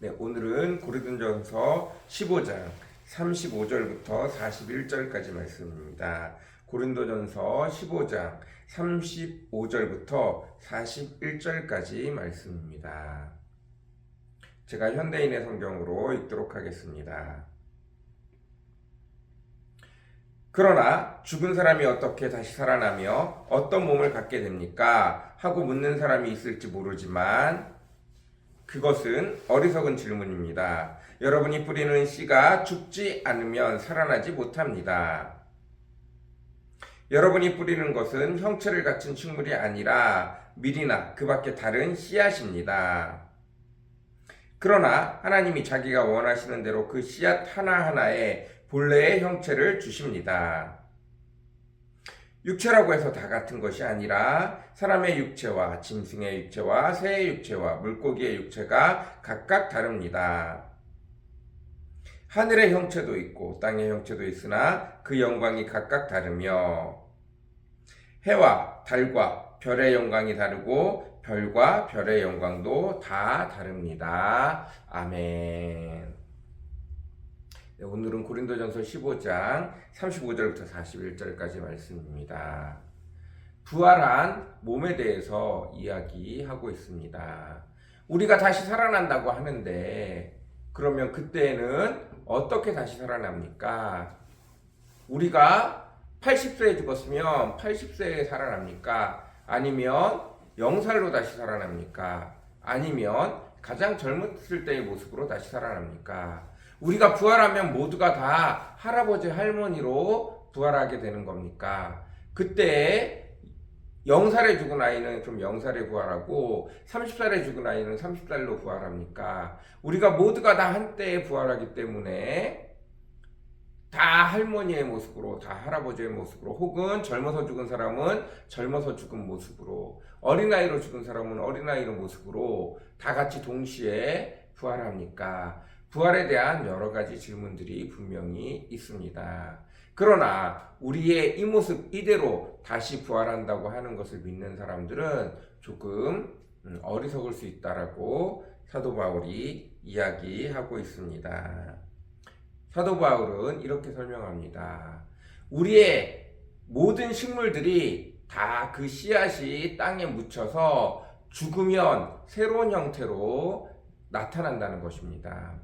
네, 오늘은 고린도전서 15장 35절부터 41절까지 말씀입니다. 고린도전서 15장 35절부터 41절까지 말씀입니다. 제가 현대인의 성경으로 읽도록 하겠습니다. 그러나 죽은 사람이 어떻게 다시 살아나며 어떤 몸을 갖게 됩니까? 하고 묻는 사람이 있을지 모르지만 그것은 어리석은 질문입니다. 여러분이 뿌리는 씨가 죽지 않으면 살아나지 못합니다. 여러분이 뿌리는 것은 형체를 갖춘 식물이 아니라 밀이나 그 밖에 다른 씨앗입니다. 그러나 하나님이 자기가 원하시는 대로 그 씨앗 하나하나에 본래의 형체를 주십니다. 육체라고 해서 다 같은 것이 아니라 사람의 육체와 짐승의 육체와 새의 육체와 물고기의 육체가 각각 다릅니다. 하늘의 형체도 있고 땅의 형체도 있으나 그 영광이 각각 다르며 해와 달과 별의 영광이 다르고 별과 별의 영광도 다 다릅니다. 아멘. 네, 오늘은 고린도전서 15장 35절부터 41절까지 말씀입니다. 부활한 몸에 대해서 이야기하고 있습니다. 우리가 다시 살아난다고 하는데 그러면 그때는 어떻게 다시 살아납니까? 우리가 80세에 죽었으면 80세에 살아납니까? 아니면 0살로 다시 살아납니까? 아니면 가장 젊었을 때의 모습으로 다시 살아납니까? 우리가 부활하면 모두가 다 할아버지 할머니로 부활하게 되는 겁니까? 그때 0살에 죽은 아이는 그럼 0살에 부활하고 30살에 죽은 아이는 30살로 부활합니까? 우리가 모두가 다 한때에 부활하기 때문에 다 할머니의 모습으로, 다 할아버지의 모습으로, 혹은 젊어서 죽은 사람은 젊어서 죽은 모습으로, 어린아이로 죽은 사람은 어린아이로 모습으로 다 같이 동시에 부활합니까? 부활에 대한 여러 가지 질문들이 분명히 있습니다. 그러나 우리의 이 모습 이대로 다시 부활한다고 하는 것을 믿는 사람들은 조금 어리석을 수 있다라고 사도 바울이 이야기하고 있습니다. 사도 바울은 이렇게 설명합니다. 우리의 모든 식물들이 다 그 씨앗이 땅에 묻혀서 죽으면 새로운 형태로 나타난다는 것입니다.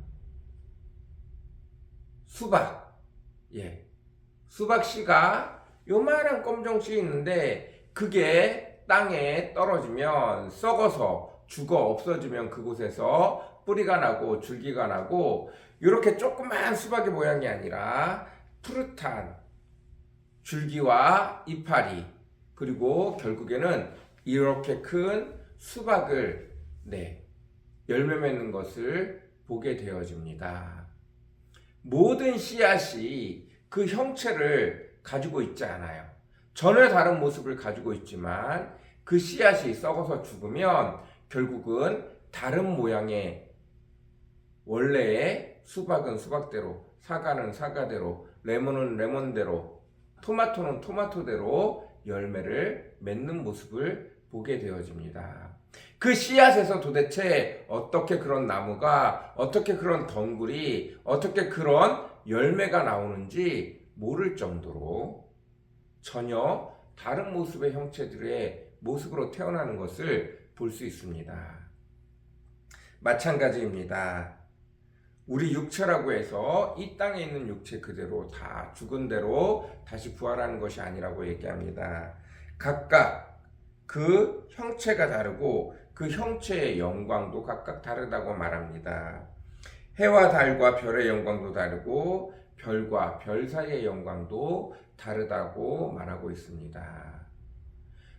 수박, 수박 씨가 요만한 검정씨 있는데 그게 땅에 떨어지면 썩어서 죽어 없어지면 그곳에서 뿌리가 나고 줄기가 나고 이렇게 조그만 수박의 모양이 아니라 푸릇한 줄기와 이파리 그리고 결국에는 이렇게 큰 수박을 열매 맺는 것을 보게 되어집니다. 모든 씨앗이 그 형체를 가지고 있지 않아요. 전혀 다른 모습을 가지고 있지만 그 씨앗이 썩어서 죽으면 결국은 다른 모양의 원래의 수박은 수박대로, 사과는 사과대로, 레몬은 레몬대로, 토마토는 토마토대로 열매를 맺는 모습을 보게 되어집니다. 그 씨앗에서 도대체 어떻게 그런 나무가, 어떻게 그런 덩굴이, 어떻게 그런 열매가 나오는지 모를 정도로 전혀 다른 모습의 형체들의 모습으로 태어나는 것을 볼 수 있습니다. 마찬가지입니다. 우리 육체라고 해서 이 땅에 있는 육체 그대로 다 죽은 대로 다시 부활하는 것이 아니라고 얘기합니다. 각각 그 형체가 다르고 그 형체의 영광도 각각 다르다고 말합니다. 해와 달과 별의 영광도 다르고 별과 별 사이의 영광도 다르다고 말하고 있습니다.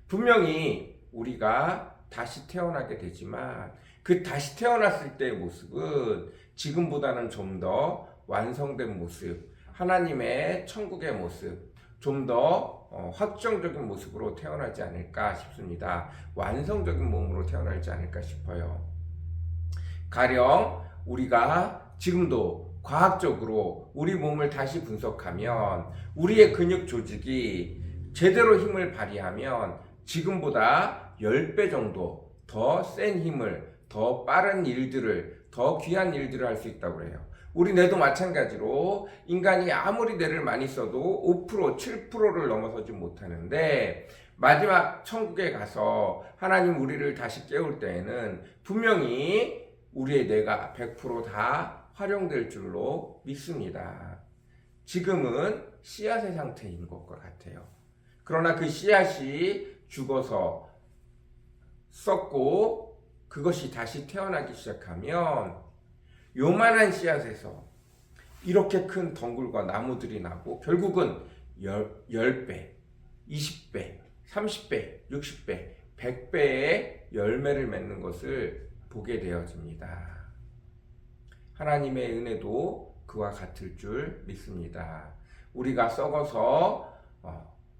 분명히 우리가 다시 태어나게 되지만 그 다시 태어났을 때의 모습은 지금보다는 좀 더 완성된 모습, 하나님의 천국의 모습, 좀 더 확정적인 모습으로 태어나지 않을까 싶습니다. 완성적인 몸으로 태어나지 않을까 싶어요. 가령 우리가 지금도 과학적으로 우리 몸을 다시 분석하면 우리의 근육 조직이 제대로 힘을 발휘하면 지금보다 10배 정도 더 센 힘을, 더 빠른 일들을, 더 귀한 일들을 할 수 있다고 해요. 우리 뇌도 마찬가지로 인간이 아무리 뇌를 많이 써도 5%, 7%를 넘어서지 못하는데 마지막 천국에 가서 하나님 우리를 다시 깨울 때에는 분명히 우리의 뇌가 100%다 활용될 줄로 믿습니다. 지금은 씨앗의 상태인 것과 같아요. 그러나 그 씨앗이 죽어서 썩고 그것이 다시 태어나기 시작하면 요만한 씨앗에서 이렇게 큰 덩굴과 나무들이 나고 결국은 10배, 20배, 30배, 60배, 100배의 열매를 맺는 것을 보게 되어집니다. 하나님의 은혜도 그와 같을 줄 믿습니다. 우리가 썩어서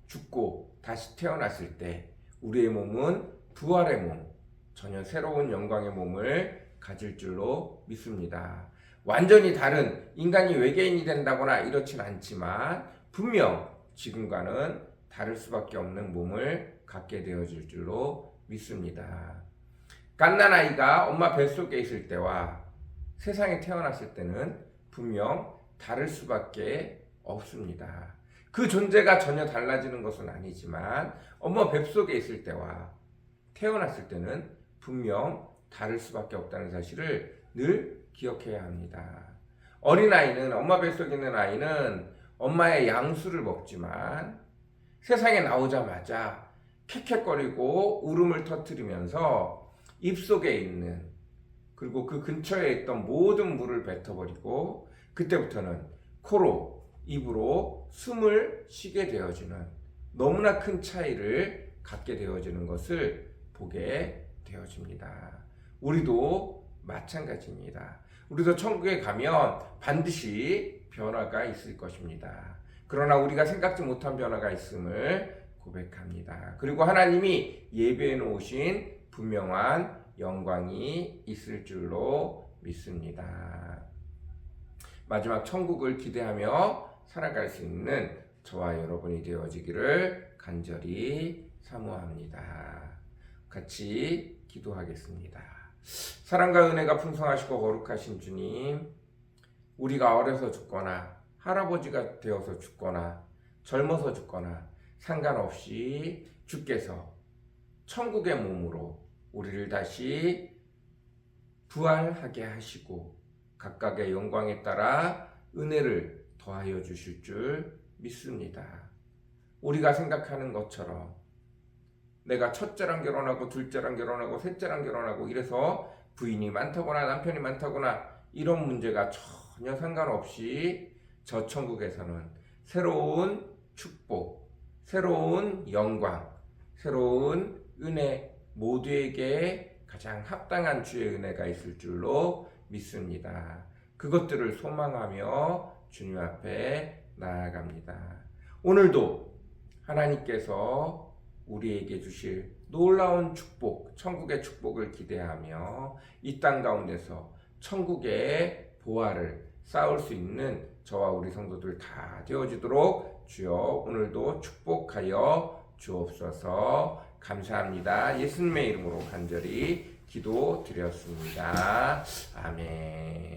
죽고 다시 태어났을 때 우리의 몸은 부활의 몸, 전혀 새로운 영광의 몸을 가질 줄로 믿습니다. 완전히 다른 인간이 외계인이 된다거나 이렇진 않지만 분명 지금과는 다를 수밖에 없는 몸을 갖게 되어질 줄로 믿습니다. 갓난아이가 엄마 뱃속에 있을 때와 세상에 태어났을 때는 분명 다를 수밖에 없습니다. 그 존재가 전혀 달라지는 것은 아니지만 엄마 뱃속에 있을 때와 태어났을 때는 분명 다를 수밖에 없다는 사실을 늘 기억해야 합니다. 어린아이는 엄마 뱃속에 있는 아이는 엄마의 양수를 먹지만 세상에 나오자마자 캑캑거리고 울음을 터뜨리면서 입속에 있는 그리고 그 근처에 있던 모든 물을 뱉어버리고 그때부터는 코로 입으로 숨을 쉬게 되어지는 너무나 큰 차이를 갖게 되어지는 것을 보게 되어집니다. 우리도 마찬가지입니다. 우리도 천국에 가면 반드시 변화가 있을 것입니다. 그러나 우리가 생각지 못한 변화가 있음을 고백합니다. 그리고 하나님이 예배해 놓으신 분명한 영광이 있을 줄로 믿습니다. 마지막 천국을 기대하며 살아갈 수 있는 저와 여러분이 되어지기를 간절히 사모합니다. 같이 기도하겠습니다. 사랑과 은혜가 풍성하시고 거룩하신 주님, 우리가 어려서 죽거나 할아버지가 되어서 죽거나 젊어서 죽거나 상관없이 주께서 천국의 몸으로 우리를 다시 부활하게 하시고 각각의 영광에 따라 은혜를 더하여 주실 줄 믿습니다. 우리가 생각하는 것처럼 내가 첫째랑 결혼하고 둘째랑 결혼하고 셋째랑 결혼하고 이래서 부인이 많다거나 남편이 많다거나 이런 문제가 전혀 상관없이 저 천국에서는 새로운 축복, 새로운 영광, 새로운 은혜 모두에게 가장 합당한 주의 은혜가 있을 줄로 믿습니다. 그것들을 소망하며 주님 앞에 나아갑니다. 오늘도 하나님께서 우리에게 주실 놀라운 축복, 천국의 축복을 기대하며 이 땅 가운데서 천국의 보화를 쌓을 수 있는 저와 우리 성도들 다 되어지도록 주여 오늘도 축복하여 주옵소서. 감사합니다. 예수님의 이름으로 간절히 기도드렸습니다. 아멘.